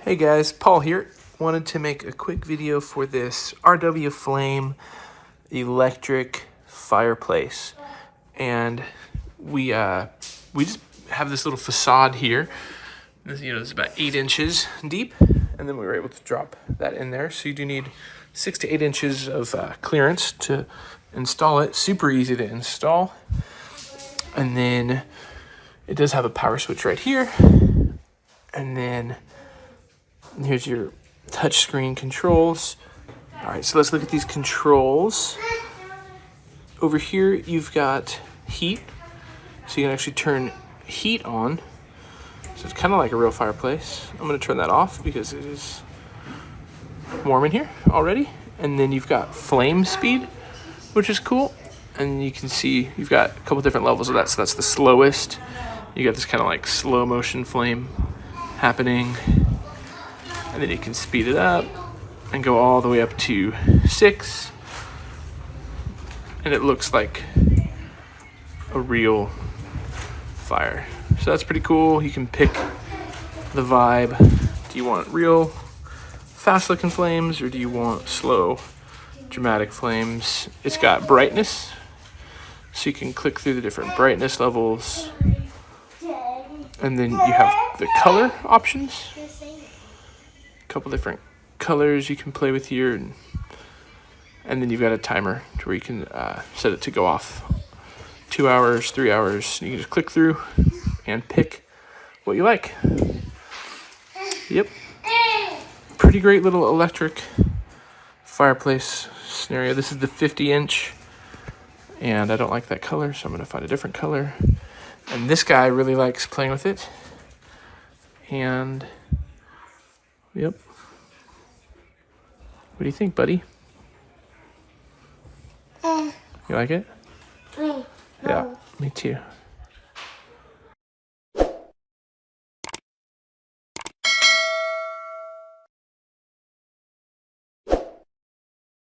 Hey guys, Paul here. Wanted to make a quick video for this R.W.FLAME electric fireplace. And we just have this little facade here. It's about 8 inches deep, and then we were able to drop that in there. So you do need 6 to 8 inches of clearance to install it. Super easy to install. And then it does have a power switch right here. And then here's your touchscreen controls. All right, so let's look at these controls. Over here, you've got heat. So you can actually turn heat on. So it's kind of like a real fireplace. I'm gonna turn that off because it is warm in here already. And then you've got flame speed, which is cool. And you can see you've got a couple different levels of that. So that's the slowest. You got this kind of like slow motion flame happening. And then you can speed it up and go all the way up to 6. And it looks like a real fire. So that's pretty cool. You can pick the vibe. Do you want real fast looking flames or do you want slow dramatic flames? It's got brightness, so you can click through the different brightness levels. And then you have the color options. A couple different colors you can play with here. And then you've got a timer to where you can set it to go off 2 hours, 3 hours. You can just click through and pick what you like. Yep. Pretty great little electric fireplace scenario. This is the 50-inch. And I don't like that color, so I'm going to find a different color. And this guy really likes playing with it. And, yep. What do you think, buddy? You like it? No. Yeah, me too.